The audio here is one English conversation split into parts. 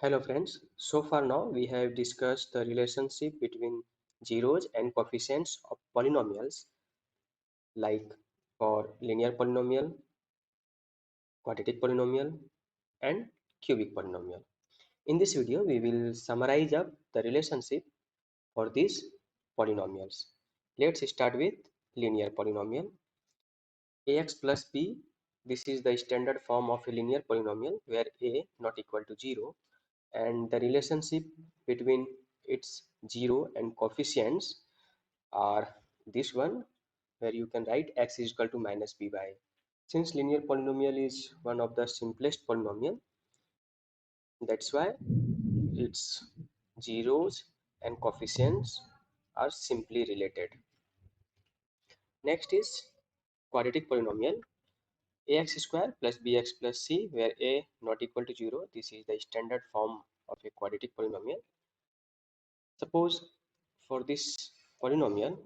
Hello friends, so far now we have discussed the relationship between zeros and coefficients of polynomials like for linear polynomial, quadratic polynomial and cubic polynomial. In this video we will summarize up the relationship for these polynomials. Let's start with linear polynomial. Ax plus b, this is the standard form of a linear polynomial where a not equal to 0 and the relationship between its 0 and coefficients are this one where you can write x is equal to minus b by a. Since linear polynomial is one of the simplest polynomial, that's why its zeros and coefficients are simply related. Next is quadratic polynomial ax square plus bx plus c where a not equal to 0. This is the standard form of a quadratic polynomial. Suppose for this polynomial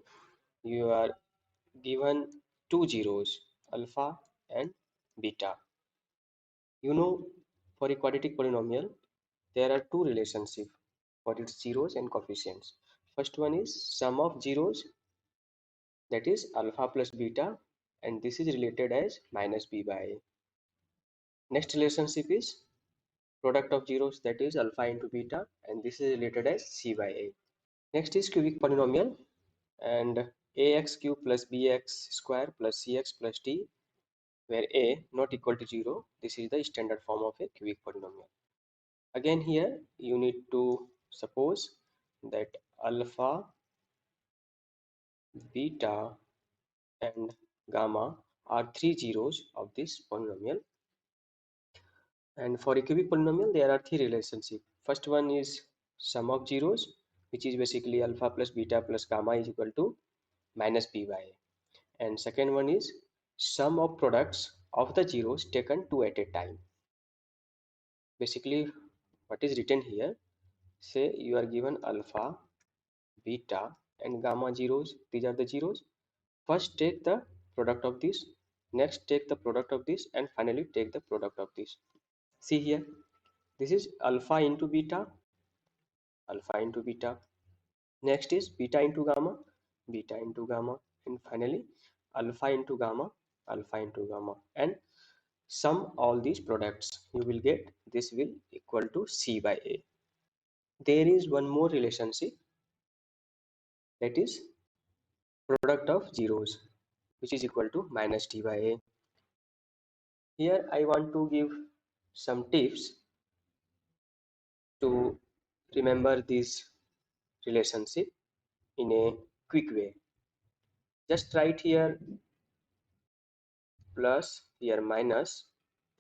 you are given two zeros alpha and beta. You know, for a quadratic polynomial there are two relationships for its zeros and coefficients. First one is sum of zeros, that is alpha plus beta, and this is related as minus b by a. Next relationship is product of zeros, that is alpha into beta, and this is related as c by a. Next is cubic polynomial and ax cube plus bx square plus cx plus d where a not equal to 0. This is the standard form of a cubic polynomial. Again here you need to suppose that alpha, beta and gamma are three zeros of this polynomial. And for a cubic polynomial there are three relationships. First one is sum of zeros, which is basically alpha plus beta plus gamma is equal to minus b by a. And second one is sum of products of the zeros taken two at a time. Basically what is written here, say you are given alpha, beta and gamma zeros, these are the zeros. First take the product of this, next take the product of this, and finally take the product of this. See here, this is alpha into beta, alpha into beta. Next is beta into gamma, and finally alpha into gamma, alpha into gamma. And sum all these products, you will get this will equal to c by a. There is one more relationship, that is product of zeros, which is equal to minus d by a. Here I want to give some tips to remember this relationship in a quick way. Just write here plus, here minus.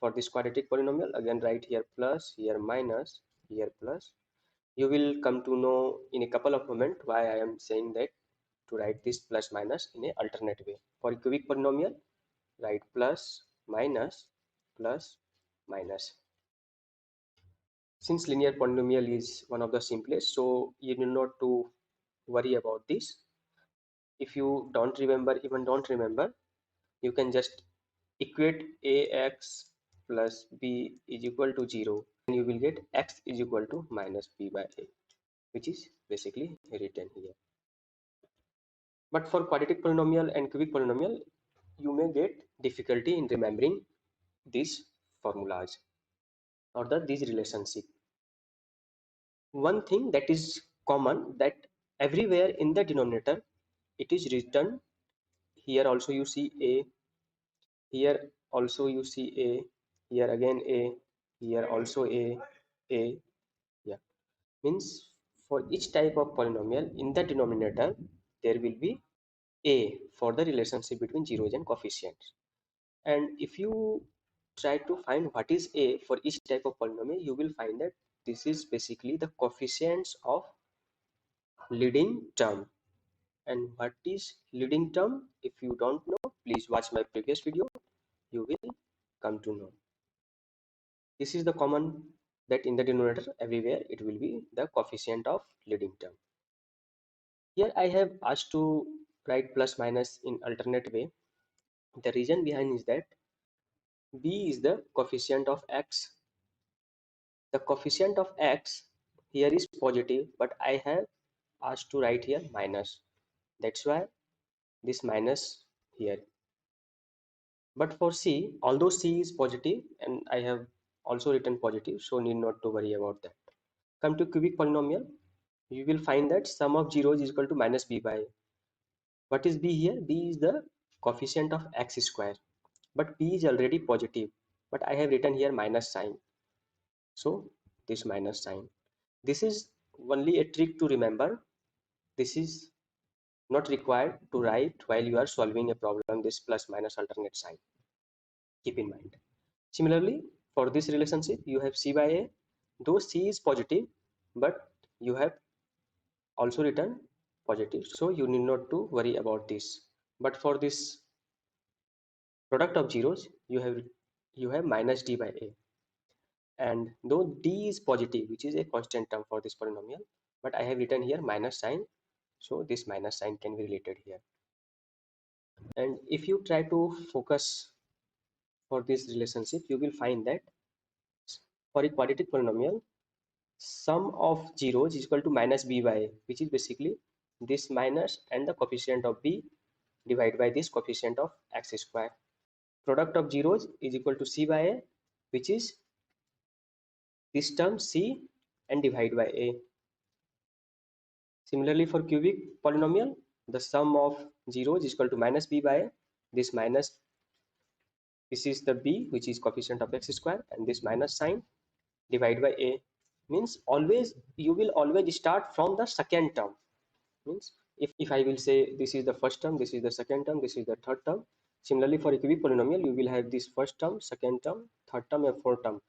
For this quadratic polynomial, again write here plus, here minus, here plus. You will come to know in a couple of moments why I am saying that to write this plus minus in a alternate way. For a cubic polynomial, write plus, minus, plus, minus. Since linear polynomial is one of the simplest, so you need not to worry about this. If you don't remember, even don't remember, you can just equate ax plus b is equal to 0 and you will get x is equal to minus b by a, which is basically written here. But for quadratic polynomial and cubic polynomial, you may get difficulty in remembering these formulas or these relationship. One thing that is common, that everywhere in the denominator it is written, here also you see a, here also you see a, here again a, here also a, yeah, means for each type of polynomial in the denominator there will be a for the relationship between zeros and coefficients. And if you try to find what is a for each type of polynomial, you will find that this is basically the coefficients of leading term. And what is leading term? If you don't know, please watch my previous video, you will come to know. This is the common, that in the denominator everywhere it will be the coefficient of leading term. Here I have asked to write plus minus in alternate way. The reason behind is that b is the coefficient of x The coefficient of x here is positive, but I have asked to write here minus. That's why this minus here. But for C, although C is positive and I have also written positive, so need not to worry about that. Come to cubic polynomial, you will find that sum of zeros is equal to minus b by. What is b here? B is the coefficient of x square. But b is already positive. But I have written here minus sign. So this minus sign. This is only a trick to remember. This is not required to write while you are solving a problem, this plus minus alternate sign. Keep in mind. Similarly, for this relationship, you have C by A, though C is positive, but you have also written positive, so you need not to worry about this. But for this product of zeros, you have minus D by A, and though D is positive, which is a constant term for this polynomial, but I have written here minus sign, so this minus sign can be related here. And if you try to focus for this relationship, you will find that for a quadratic polynomial, sum of zeros is equal to minus b by a, which is basically this minus and the coefficient of b divided by this coefficient of x square. Product of zeros is equal to c by a, which is this term c and divided by a. Similarly, for cubic polynomial, the sum of zeros is equal to minus b by a. This minus, this is the b, which is coefficient of x square, and this minus sign divided by a means always you will always start from the second term. Means if I will say this is the first term, this is the second term, this is the third term. Similarly, for a cubic polynomial, you will have this first term, second term, third term, and fourth term.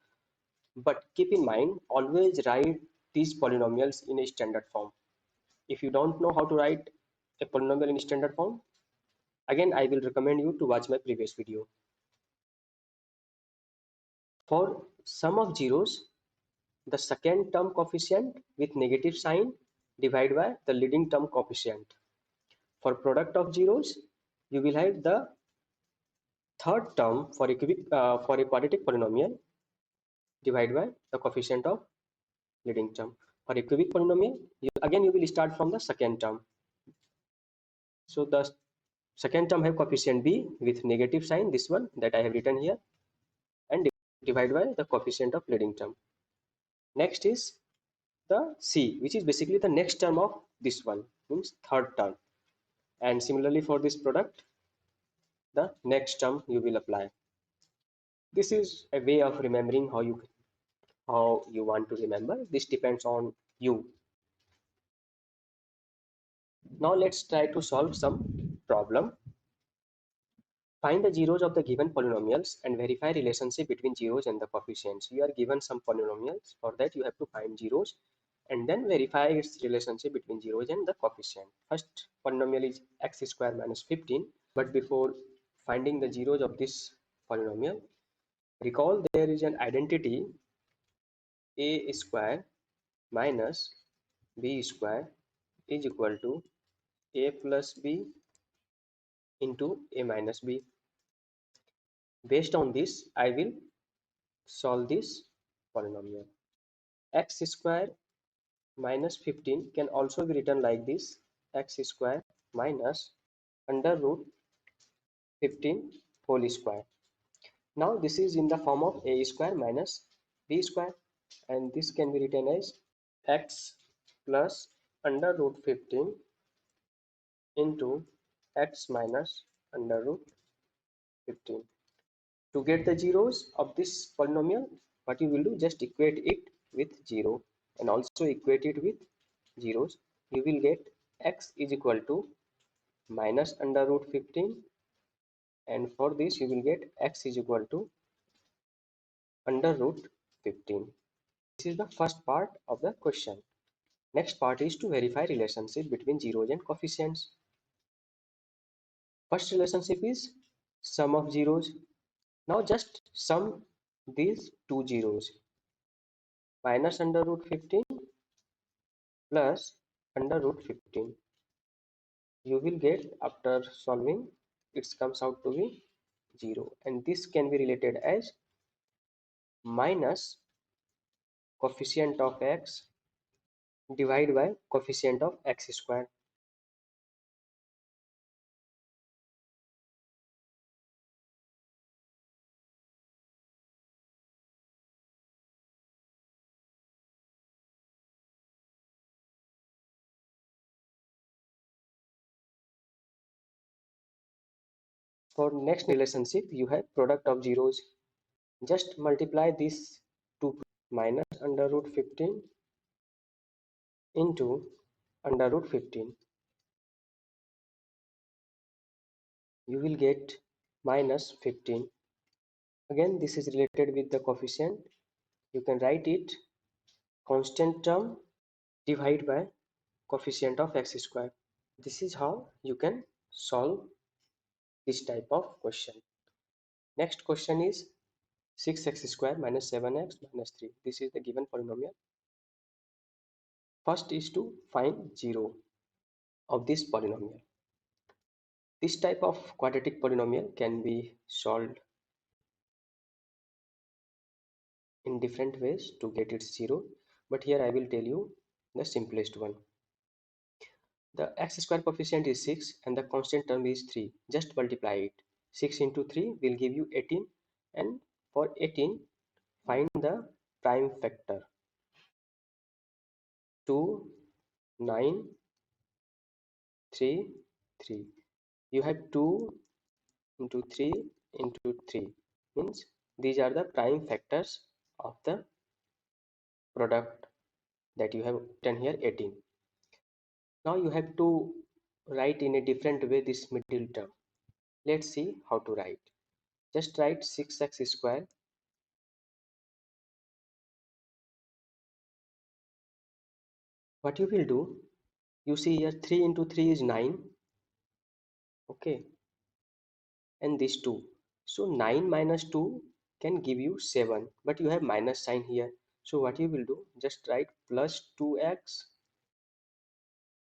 But keep in mind, always write these polynomials in a standard form. If you don't know how to write a polynomial in standard form, again I will recommend you to watch my previous video. For sum of zeros, the second term coefficient with negative sign divided by the leading term coefficient. For product of zeros, you will have the third term for a quadratic polynomial divided by the coefficient of leading term. For a cubic polynomial, again you will start from the second term. So the second term have coefficient b with negative sign, this one that I have written here, and divided by the coefficient of leading term. Next is the c, which is basically the next term of this one, means third term. And similarly for this product, the next term you will apply. This is a way of remembering how you want to remember. This depends on you. Now let's try to solve some problem. Find the zeros of the given polynomials and verify relationship between zeros and the coefficients. You are given some polynomials. For that you have to find zeros and then verify its relationship between zeros and the coefficient. First polynomial is x square minus 15. But before finding the zeros of this polynomial, recall there is an identity a square minus b square is equal to a plus b into a minus b. Based on this, I will solve this polynomial. X square minus 15 can also be written like this: x square minus under root 15 whole square. Now this is in the form of a square minus b square, and this can be written as x plus under root 15 into x minus under root 15. To get the zeros of this polynomial, what you will do, just equate it with 0 and also equate it with zeros. You will get x is equal to minus under root 15, and for this you will get x is equal to under root 15. This is the first part of the question. Next part is to verify relationship between zeros and coefficients. First relationship is sum of zeros. Now just sum these two zeros. Minus under root 15 plus under root 15. You will get, after solving, it comes out to be 0, and this can be related as minus coefficient of x divided by coefficient of x square. For next relationship, you have product of zeros. Just multiply this to minus under root 15 into under root 15. You will get minus 15. Again, this is related with the coefficient. You can write it constant term divided by coefficient of x square. This is how you can solve this type of question. Next question is 6x square minus 7x minus 3. This is the given polynomial. First is to find 0 of this polynomial. This type of quadratic polynomial can be solved in different ways to get its 0, but here I will tell you the simplest one. The x square coefficient is 6 and the constant term is 3. Just multiply it. 6 into 3 will give you 18, and for 18 find the prime factor. 2, 9, 3, 3. You have 2 into 3 into 3, means these are the prime factors of the product that you have written here 18. Now you have to write in a different way this middle term. Let's see how to write. Just write 6x square. What you will do, you see here 3 into 3 is 9, okay, and this 2. So 9 minus 2 can give you 7, but you have minus sign here. So what you will do, just write plus 2x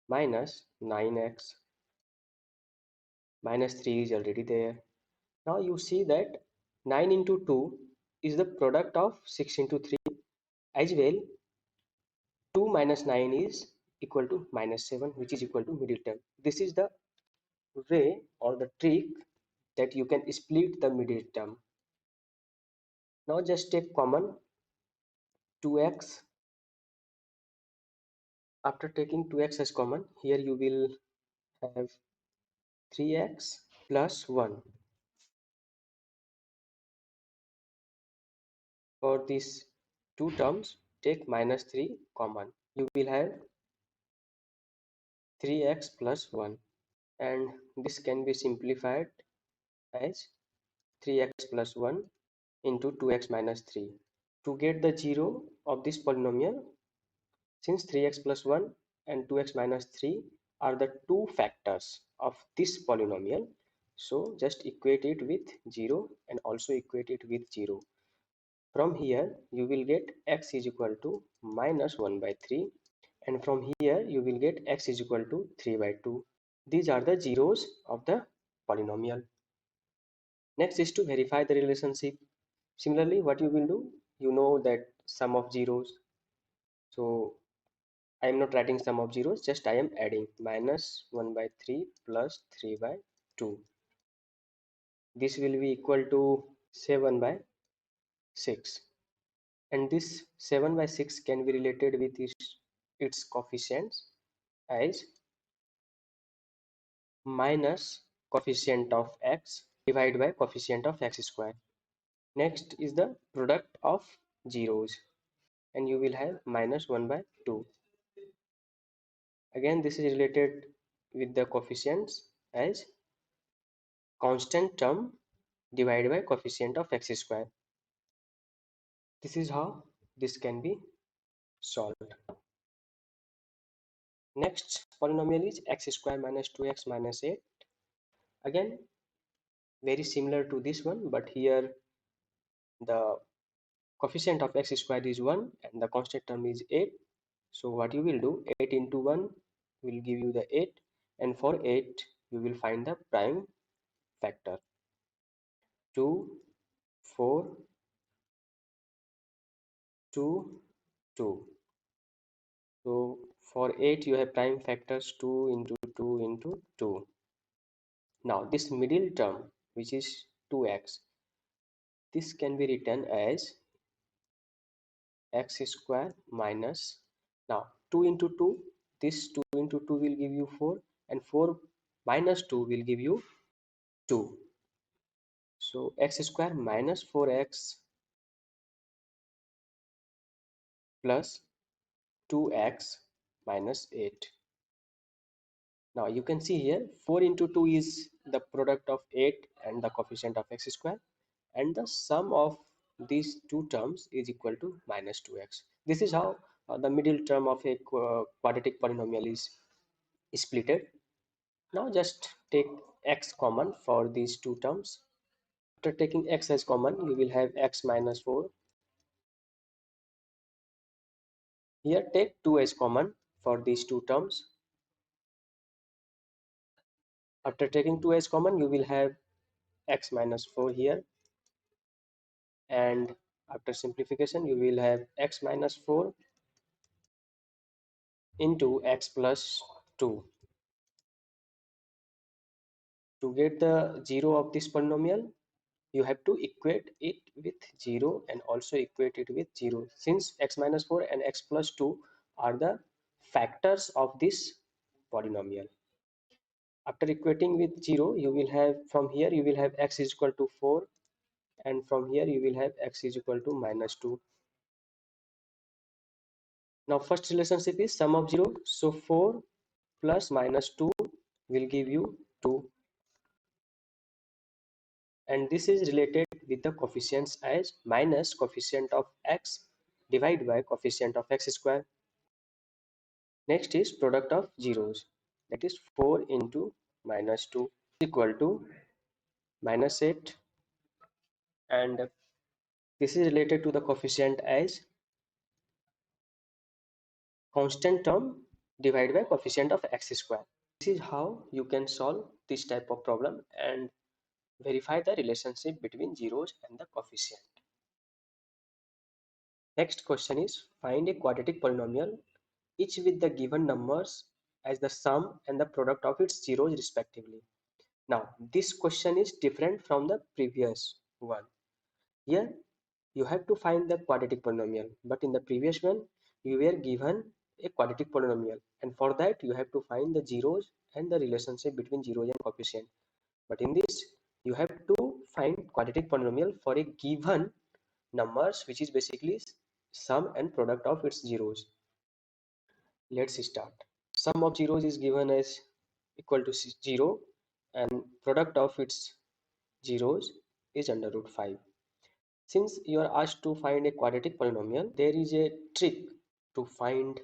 minus 9x. Minus 3 is already there. Now you see that 9 into 2 is the product of 6 into 3, as well 2 minus 9 is equal to minus 7, which is equal to middle term. This is the way or the trick that you can split the middle term. Now just take common 2x. After taking 2x as common, here you will have 3x plus 1. For these two terms, take minus 3 common. You will have 3x plus 1, and this can be simplified as 3x plus 1 into 2x minus 3. To get the 0 of this polynomial, since 3x plus 1 and 2x minus 3 are the two factors of this polynomial, so just equate it with 0 and also equate it with 0. From here you will get x is equal to minus 1 by 3, and from here you will get x is equal to 3 by 2. These are the zeros of the polynomial. Next is to verify the relationship. Similarly, what you will do, you know that sum of zeros. So I am not writing sum of zeros, just I am adding minus 1 by 3 plus 3 by 2. This will be equal to 7 by 6. And this 7 by 6 can be related with its coefficients as minus coefficient of x divided by coefficient of x square. Next is the product of zeros, and you will have minus 1 by 2. Again, this is related with the coefficients as constant term divided by coefficient of x square. This is how this can be solved. Next polynomial is x square minus 2x minus 8. Again, very similar to this one, but here the coefficient of x square is 1 and the constant term is 8. So what you will do, 8 into 1 will give you the 8, and for 8 you will find the prime factor. 2, 4, 2, 2. So for 8 you have prime factors 2 into 2 into 2. Now this middle term, which is 2x, this can be written as x square minus, now 2 into 2, this 2 into 2 will give you 4, and 4 minus 2 will give you 2. So x square minus 4x plus 2x minus 8. Now you can see here 4 into 2 is the product of 8 and the coefficient of x square, and the sum of these two terms is equal to minus 2x. This is how the middle term of a quadratic polynomial is splitted. Now just take x common for these two terms. After taking x as common, you will have x minus 4. Here take 2 as common for these two terms. After taking 2 as common, you will have x minus 4 here, and after simplification you will have x minus 4 into x plus 2. To get the 0 of this polynomial, you have to equate it with 0 and also equate it with 0, since x minus 4 and x plus 2 are the factors of this polynomial. After equating with 0, you will have, from here you will have x is equal to 4, and from here you will have x is equal to minus 2. Now first relationship is sum of 0, so 4 plus minus 2 will give you 2, and this is related with the coefficients as minus coefficient of x divided by coefficient of x square. Next is product of zeros, that is 4 into minus 2 equal to minus 8, and this is related to the coefficient as constant term divided by coefficient of x square. This is how you can solve this type of problem and verify the relationship between zeros and the coefficient. Next question is, find a quadratic polynomial each with the given numbers as the sum and the product of its zeros respectively. Now this question is different from the previous one. Here you have to find the quadratic polynomial, but in the previous one you were given a quadratic polynomial, and for that you have to find the zeros and the relationship between zeros and coefficient. But in this you have to find quadratic polynomial for a given numbers, which is basically sum and product of its zeros. Let's start. Sum of zeros is given as equal to 0, and product of its zeros is under root 5. Since you are asked to find a quadratic polynomial, there is a trick to find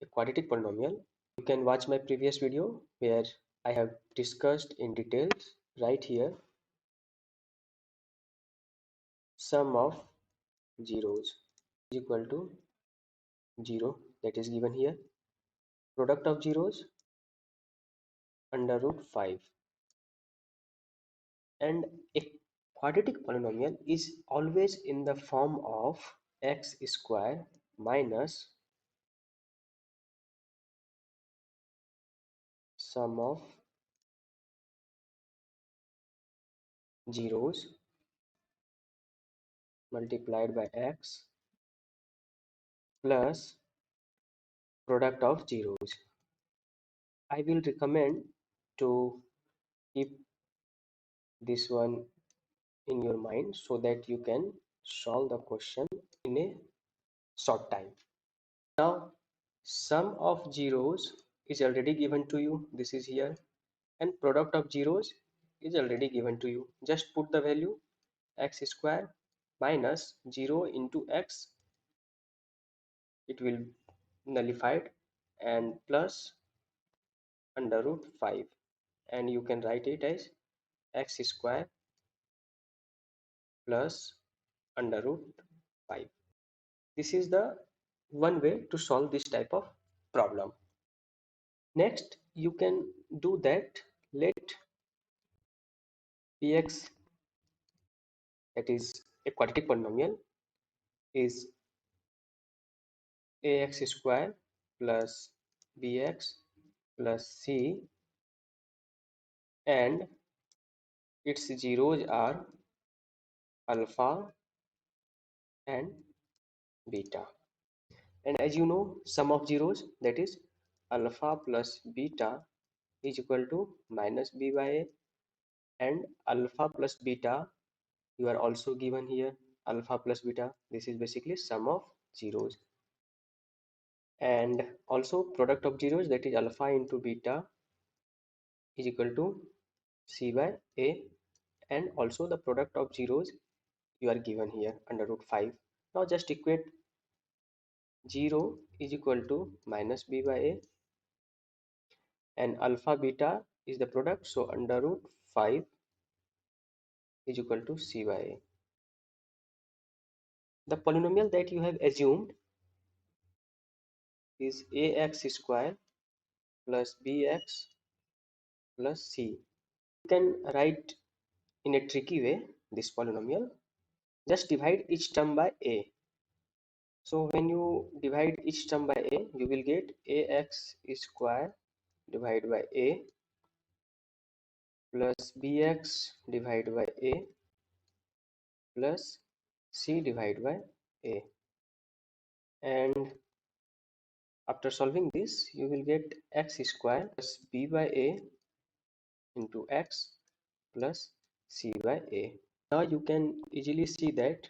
a quadratic polynomial. You can watch my previous video where I have discussed in details. Right here, sum of zeros is equal to 0, that is given here. Product of zeros under root 5. And a quadratic polynomial is always in the form of x square minus sum of zeros multiplied by x plus product of zeros. I will recommend to keep this one in your mind so that you can solve the question in a short time. Now sum of zeros is already given to you, this is here, and product of zeros is already given to you. Just put the value x square minus 0 into x, it will nullified, and plus under root 5, and you can write it as x square plus under root 5. This is the one way to solve this type of problem. Next you can do that, let px, that is a quadratic polynomial, is ax square plus bx plus c, and its zeros are alpha and beta. And as you know, sum of zeros, that is alpha plus beta, is equal to minus b by a, and alpha plus beta, you are also given here, alpha plus beta, this is basically sum of zeros. And also product of zeros, that is alpha into beta, is equal to c by a, and also the product of zeros you are given here under root 5. Now just equate 0 is equal to minus b by a, and alpha beta is the product, so under root 5 is equal to c by a. The polynomial that you have assumed is ax square plus bx plus c. You can write in a tricky way this polynomial. Just divide each term by a. So when you divide each term by a, you will get ax square divided by a plus bx divided by a plus c divided by a. And after solving this, you will get x square plus b by a into x plus c by a. Now you can easily see that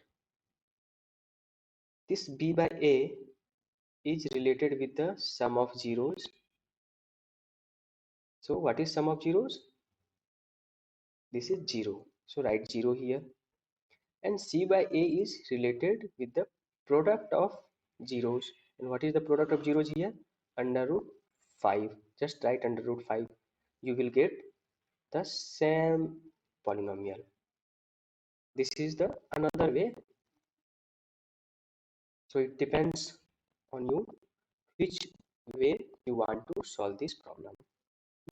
this b by a is related with the sum of zeros. So what is sum of zeros? This is 0. So write 0 here. And c by a is related with the product of zeros. And what is the product of zeros here? Under root 5. Just write under root 5. You will get the same polynomial. This is the another way. So it depends on you which way you want to solve this problem.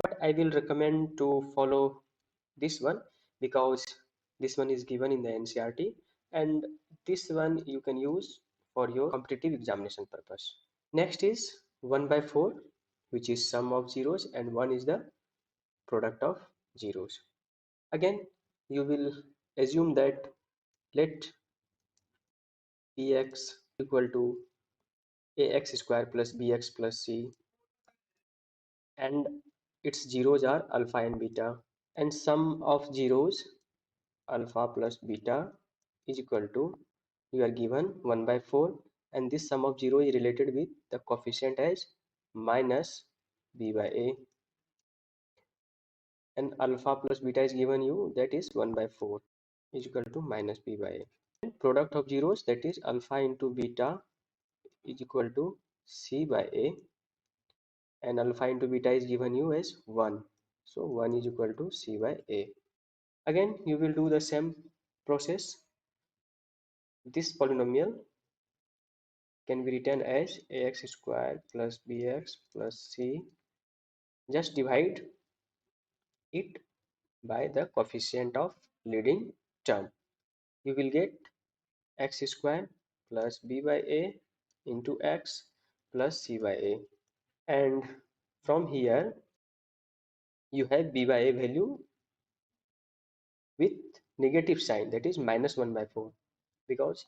But I will recommend to follow this one because this one is given in the NCERT, and this one you can use for your competitive examination purpose. Next is 1 by 4, which is sum of zeros, and 1 is the product of zeros. Again, you will assume that let bx equal to ax square plus bx plus c, and its zeros are alpha and beta, and sum of zeros alpha plus beta is equal to, you are given 1 by 4, and this sum of 0 is related with the coefficient as minus b by a, and alpha plus beta is given you, that is 1 by 4 is equal to minus b by a. And product of zeros, that is alpha into beta, is equal to c by a, and alpha into beta is given you as 1, so 1 is equal to c by a. Again you will do the same process. This polynomial can be written as ax square plus bx plus c. Just divide it by the coefficient of leading term. You will get x square plus b by a into x plus c by a. And from here you have b by a value with negative sign, that is minus 1 by 4, because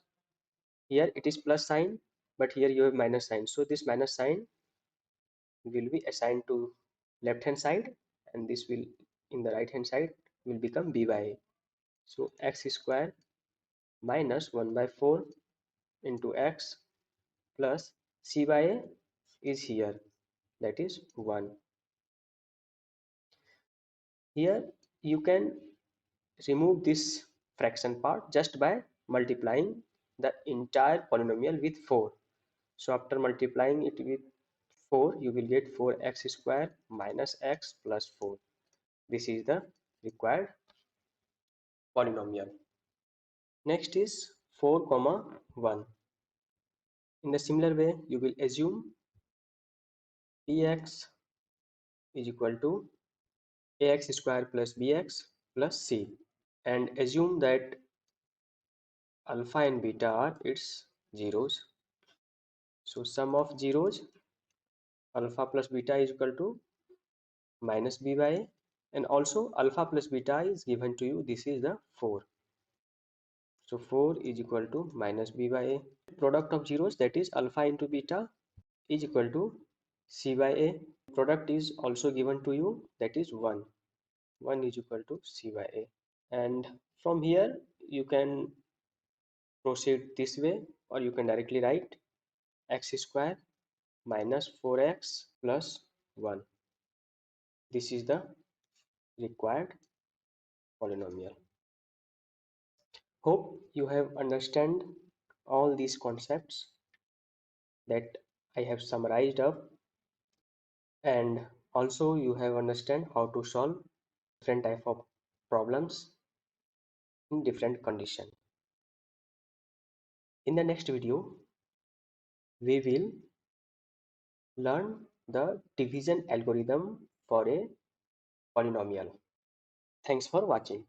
here it is plus sign but here you have minus sign, so this minus sign will be assigned to left hand side, and this will in the right hand side will become b by a. So x square minus 1 by 4 into x plus c by a is here, that is 1. Here you can remove this fraction part just by multiplying the entire polynomial with 4. So after multiplying it with 4, you will get 4x square minus x plus 4. This is the required polynomial. Next is 4 comma 1. In the similar way, you will assume px is equal to ax square plus bx plus c, and assume that alpha and beta are its zeros. So sum of zeros, alpha plus beta is equal to minus b by a, and also alpha plus beta is given to you. This is the 4. So 4 is equal to minus b by a. Product of zeros, that is alpha into beta, is equal to c by a. Product is also given to you, that is 1. 1 is equal to c by a. And from here you can proceed this way, or you can directly write x square minus 4x plus 1. This is the required polynomial. Hope you have understand all these concepts that I have summarized up, and also you have understand how to solve different type of problems in different condition. In the next video, we will learn the division algorithm for a polynomial. Thanks for watching.